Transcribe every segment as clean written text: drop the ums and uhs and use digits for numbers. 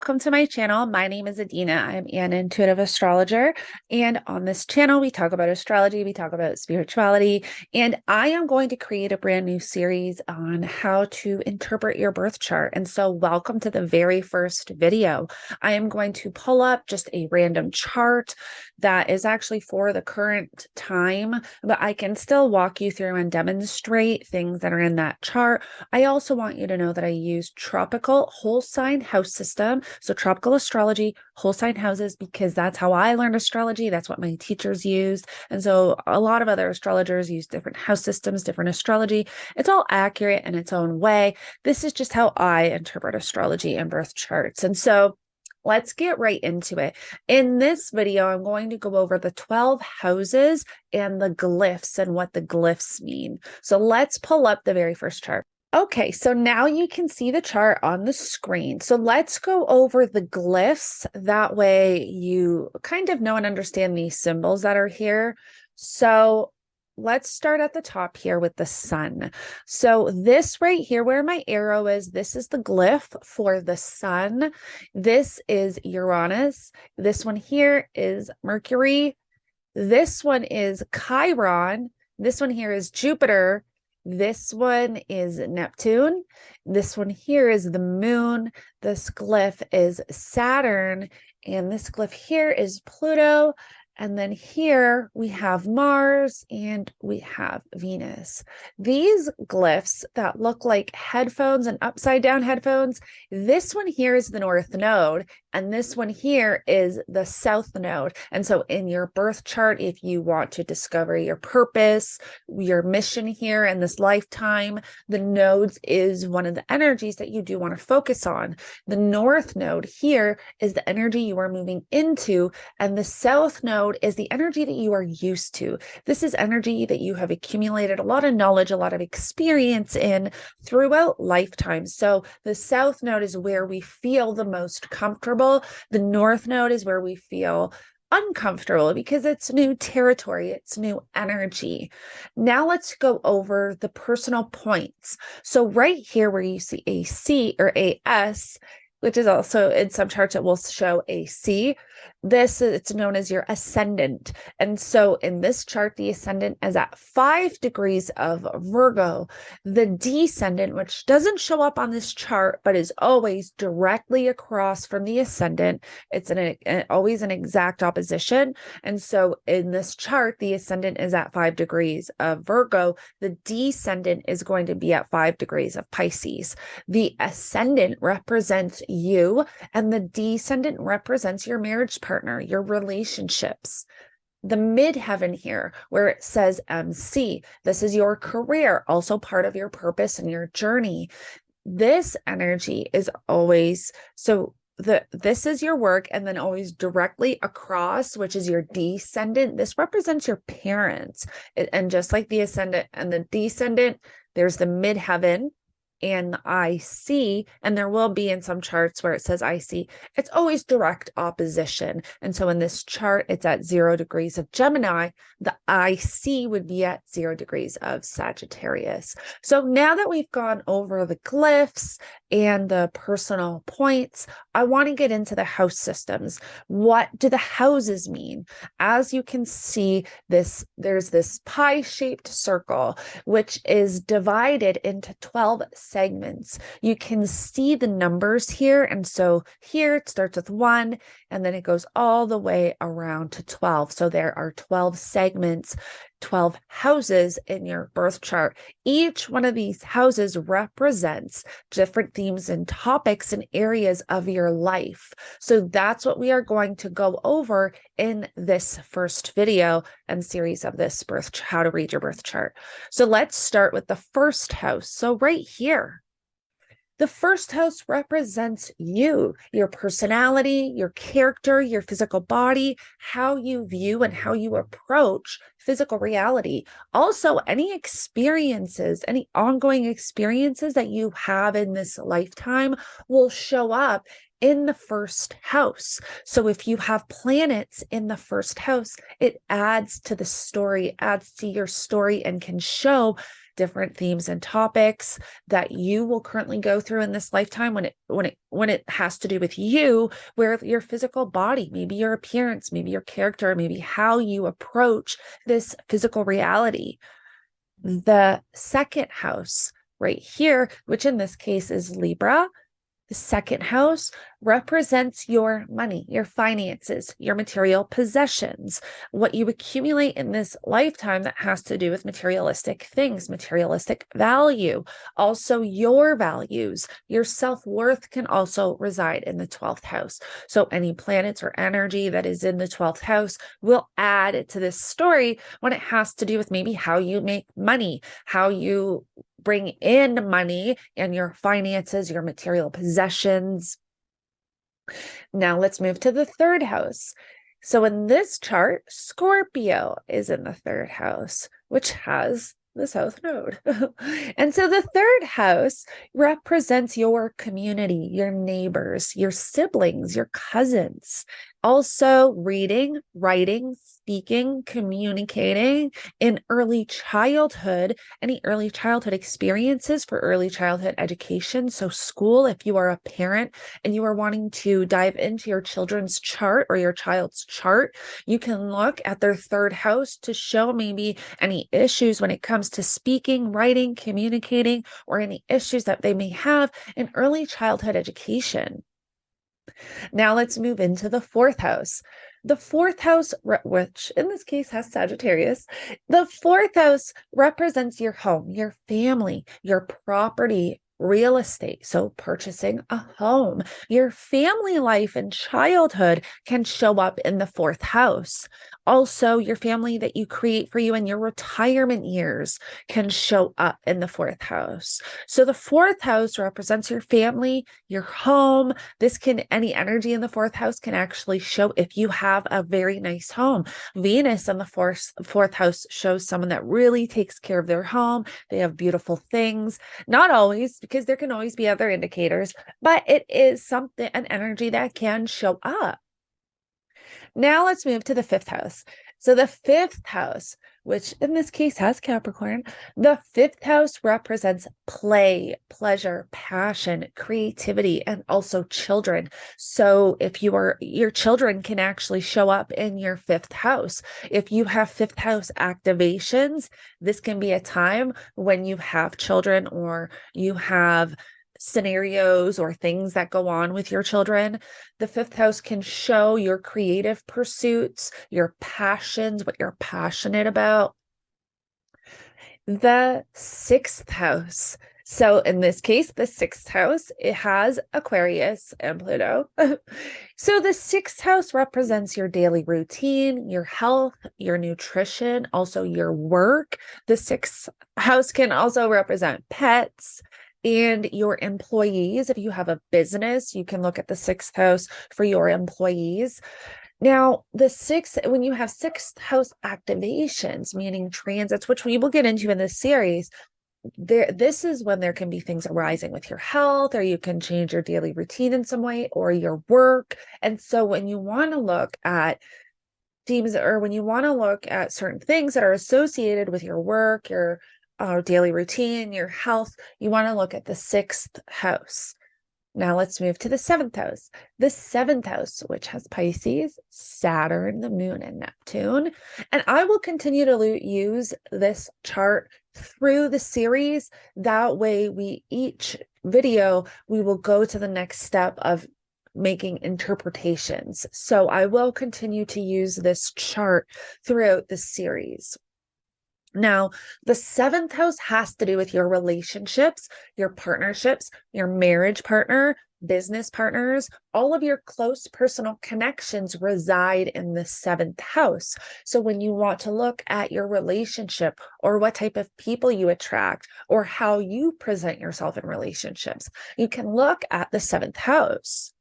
Welcome to my channel. My name is Adina. I'm an intuitive astrologer. And on this channel, we talk about astrology, we talk about spirituality, and I am going to create a brand new series on how to interpret your birth chart. And so welcome to the very first video. I am going to pull up just a random chart that is actually for the current time, but I can still walk you through and demonstrate things that are in that chart. I also want you to know that I use tropical whole sign house system. So tropical astrology, whole sign houses, because that's how I learned astrology. That's what my teachers used. And so a lot of other astrologers use different house systems, different astrology. It's all accurate in its own way. This is just how I interpret astrology and birth charts. And so let's get right into it. In this video, I'm going to go over the 12 houses and the glyphs and what the glyphs mean. So let's pull up the very first chart. Okay, so now you can see the chart on the screen. So let's go over the glyphs. That way you kind of know and understand these symbols that are here. So let's start at the top here with the sun. So this right here where my arrow is, this is the glyph for the sun. This is Uranus. This one here is Mercury. This one is Chiron. This one here is Jupiter. This one is Neptune. This one here is the moon. This glyph is Saturn. And this glyph here is Pluto. And then here we have Mars and we have Venus. These glyphs that look like headphones and upside down headphones, this one here is the North Node. And this one here is the South Node. And so in your birth chart, if you want to discover your purpose, your mission here in this lifetime, the nodes is one of the energies that you do want to focus on. The North Node here is the energy you are moving into, and the South Node is the energy that you are used to. This is energy that you have accumulated a lot of knowledge, a lot of experience in throughout lifetime. So the South Node is where we feel the most comfortable. The North Node is where we feel uncomfortable because it's new territory, it's new energy. Now let's go over the personal points. So right here where you see a C or a S, which is also in some charts, it will show a C. It's known as your ascendant. And so in this chart, the ascendant is at 5 degrees of Virgo. The descendant, which doesn't show up on this chart, but is always directly across from the ascendant, it's always an exact opposition. And so in this chart, the ascendant is at 5 degrees of Virgo. The descendant is going to be at 5 degrees of Pisces. The ascendant represents you, and the descendant represents your marriage partner, your relationships. The midheaven here, where it says MC, this is your career, also part of your purpose and your journey. This energy is always, this is your work, and then always directly across, which is your descendant. This represents your parents. And just like the ascendant and the descendant, there's the midheaven and the IC, and there will be in some charts where it says IC, it's always direct opposition. And so in this chart, it's at 0 degrees of Gemini. The IC would be at 0 degrees of Sagittarius. So now that we've gone over the glyphs and the personal points, I want to get into the house systems. What do the houses mean? As you can see, there's this pie-shaped circle, which is divided into 12 segments. You can see the numbers here. And so here it starts with 1, and then it goes all the way around to 12. So there are 12 segments, 12 houses in your birth chart. Each one of these houses represents different themes and topics and areas of your life. So that's what we are going to go over in this first video and series of this how to read your birth chart. So let's start with the first house. So right here, the first house represents you, your personality, your character, your physical body, how you view and how you approach physical reality. Also, any experiences, any ongoing experiences that you have in this lifetime will show up in the first house. So if you have planets in the first house, it adds to the story, adds to your story, and can show different themes and topics that you will currently go through in this lifetime when it has to do with you, where your physical body, maybe your appearance, maybe your character, maybe how you approach this physical reality. The second house right here, which in this case is Libra, the second house represents your money, your finances, your material possessions, what you accumulate in this lifetime that has to do with materialistic things, materialistic value. Also, your values, your self-worth can also reside in the 12th house. So any planets or energy that is in the 12th house will add to this story when it has to do with maybe how you make money, how you bring in money and your finances, your material possessions. Now let's move to the third house. So in this chart, Scorpio is in the third house, which has the south node. And so the third house represents your community, your neighbors, your siblings, your cousins. Also reading, writing, speaking, communicating in early childhood, any early childhood experiences for early childhood education. So school, if you are a parent and you are wanting to dive into your children's chart or your child's chart, you can look at their third house to show maybe any issues when it comes to speaking, writing, communicating, or any issues that they may have in early childhood education. Now let's move into the fourth house. The fourth house, which in this case has Sagittarius, the fourth house represents your home, your family, your property, real estate. So purchasing a home, your family life and childhood can show up in the fourth house. Also, your family that you create for you in your retirement years can show up in the fourth house. So the fourth house represents your family, your home. Any energy in the fourth house can actually show if you have a very nice home. Venus in the fourth house shows someone that really takes care of their home. They have beautiful things. Not always, because there can always be other indicators, but it is an energy that can show up. Now let's move to the fifth house. So the fifth house, which in this case has Capricorn, the fifth house represents play, pleasure, passion, creativity, and also children. So if your children can actually show up in your fifth house. If you have fifth house activations, this can be a time when you have children or you have scenarios or things that go on with your children. The fifth house can show your creative pursuits, your passions, what you're passionate about. The sixth house. So in this case, the sixth house, it has Aquarius and Pluto. So the sixth house represents your daily routine, your health, your nutrition, also your work. The sixth house can also represent pets and your employees. If you have a business, you can look at the sixth house for your employees. Now, when you have sixth house activations, meaning transits, which we will get into in this series, this is when there can be things arising with your health, or you can change your daily routine in some way, or your work. And so when you want to look at themes, or when you want to look at certain things that are associated with your work, your daily routine, your health, you want to look at the sixth house. Now let's move to the seventh house. The seventh house, which has Pisces, Saturn, the moon, and Neptune. And I will continue to use this chart through the series. That way, each video, we will go to the next step of making interpretations. So I will continue to use this chart throughout the series. Now, the seventh house has to do with your relationships, your partnerships, your marriage partner, business partners. All of your close personal connections reside in the seventh house. So when you want to look at your relationship or what type of people you attract or how you present yourself in relationships, you can look at the seventh house.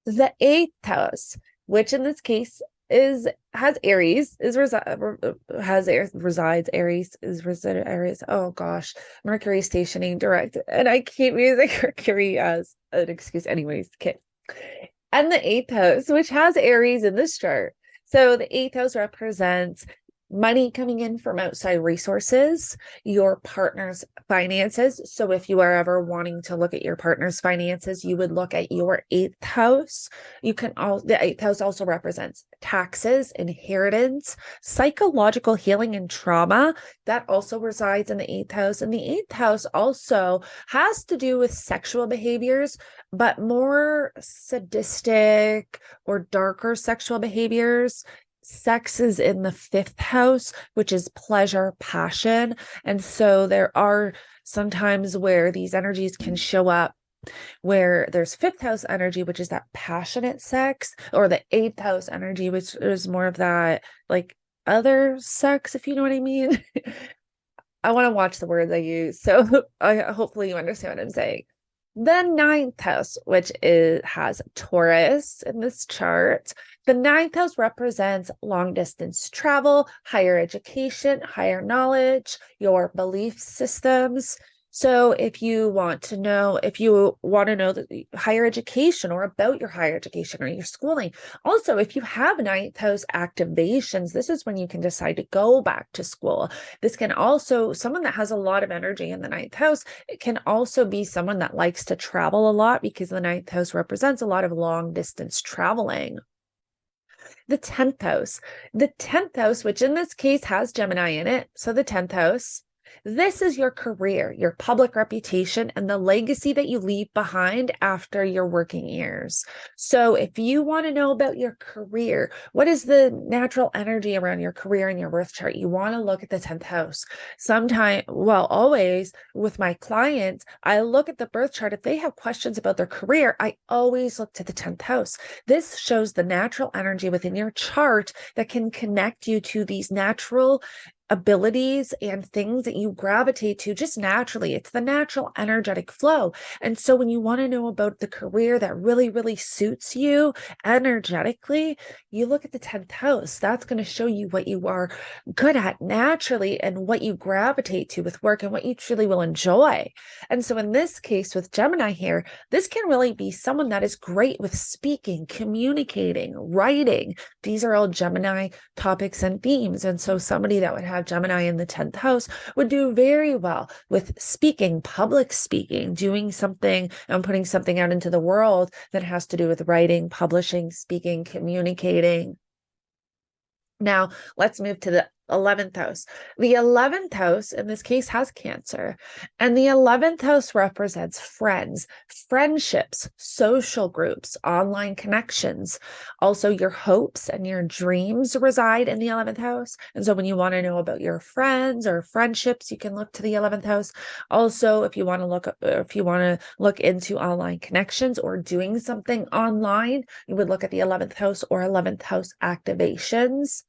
The eighth house, which in this case has Aries, resides Aries, is resided Aries. Oh gosh, Mercury stationing direct, and I keep using Mercury as an excuse. Anyways, okay. And the eighth house, which has Aries in this chart. So the eighth house represents money coming in from outside resources, your partner's finances. So if you are ever wanting to look at your partner's finances, you would look at your eighth house. You can all the eighth house also represents taxes, inheritance, psychological healing, and trauma. That also resides in the eighth house. And the eighth house also has to do with sexual behaviors, but more sadistic or darker sexual behaviors. Sex is in the fifth house, which is pleasure, passion. And so there are sometimes where these energies can show up where there's fifth house energy, which is that passionate sex, or the eighth house energy, which is more of that like other sex, if you know what I mean. I want to watch the words I use. So hopefully you understand what I'm saying. The ninth house, which has Taurus in this chart. The ninth house represents long distance travel, higher education, higher knowledge, your belief systems. So if you want to know the higher education or about your higher education or your schooling, also if you have ninth house activations, this is when you can decide to go back to school. This can also, someone that has a lot of energy in the ninth house, it can also be someone that likes to travel a lot because the ninth house represents a lot of long distance traveling. The 10th house, which in this case has Gemini in it. So the 10th house, this is your career, your public reputation, and the legacy that you leave behind after your working years. So if you want to know about your career, what is the natural energy around your career in your birth chart? You want to look at the 10th house. Always with my clients, I look at the birth chart. If they have questions about their career, I always look to the 10th house. This shows the natural energy within your chart that can connect you to these natural abilities and things that you gravitate to just naturally. It's the natural energetic flow. And so when you want to know about the career that really, really suits you energetically, you look at the 10th house. That's going to show you what you are good at naturally and what you gravitate to with work and what you truly will enjoy. And so in this case with Gemini here, this can really be someone that is great with speaking, communicating, writing. These are all Gemini topics and themes. And so somebody that would have Gemini in the 10th house would do very well with speaking, public speaking, doing something and putting something out into the world that has to do with writing, publishing, speaking, communicating. Now, let's move to the 11th house. The 11th house in this case has Cancer, and the 11th house represents friends, friendships, social groups, online connections. Also, your hopes and your dreams reside in the 11th house. And so when you want to know about your friends or friendships, you can look to the 11th house. Also, if you want to look into online connections or doing something online, you would look at the 11th house or 11th house activations.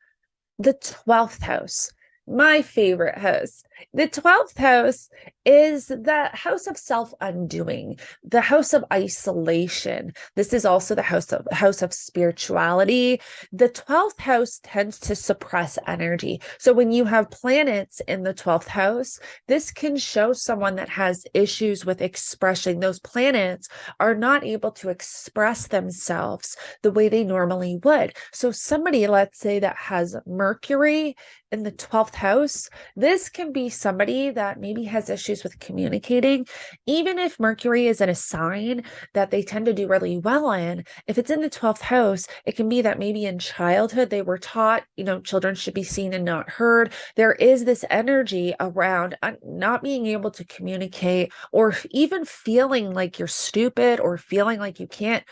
The 12th house, my favorite house. The 12th house is the house of self-undoing, the house of isolation. This is also the house of spirituality. The 12th house tends to suppress energy. So when you have planets in the 12th house, this can show someone that has issues with expressing. Those planets are not able to express themselves the way they normally would. So somebody, let's say, that has Mercury in the 12th house, this can be somebody that maybe has issues with communicating. Even if Mercury is in a sign that they tend to do really well in, if it's in the 12th house, it can be that maybe in childhood they were taught, children should be seen and not heard. There is this energy around not being able to communicate, or even feeling like you're stupid, or feeling like you can't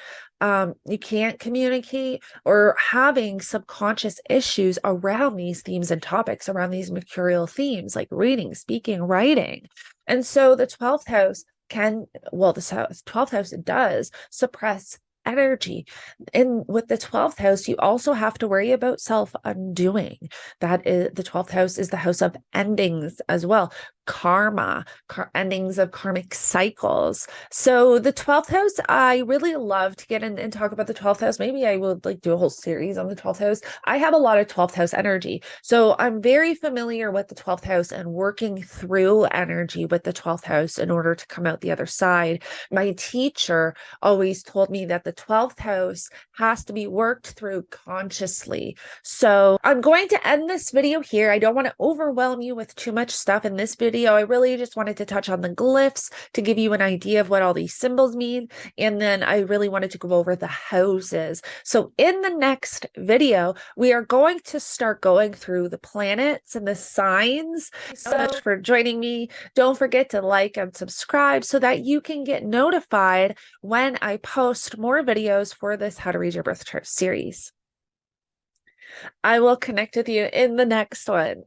communicate, or having subconscious issues around these themes and topics, around these mercurial themes like reading, speaking, writing. And so the 12th house the 12th house does suppress energy. And with the 12th house, you also have to worry about self-undoing. That is, the 12th house is the house of endings as well. karma, endings of karmic cycles. So the 12th house, I really love to get in and talk about the 12th house. Maybe I would like do a whole series on the 12th house. I have a lot of 12th house energy. So I'm very familiar with the 12th house and working through energy with the 12th house in order to come out the other side. My teacher always told me that the 12th house has to be worked through consciously. So I'm going to end this video here. I don't want to overwhelm you with too much stuff in this video. I really just wanted to touch on the glyphs to give you an idea of what all these symbols mean. And then I really wanted to go over the houses. So in the next video, we are going to start going through the planets and the signs. Thanks so much for joining me. Don't forget to like and subscribe so that you can get notified when I post more videos for this How to Read Your Birth Chart series. I will connect with you in the next one.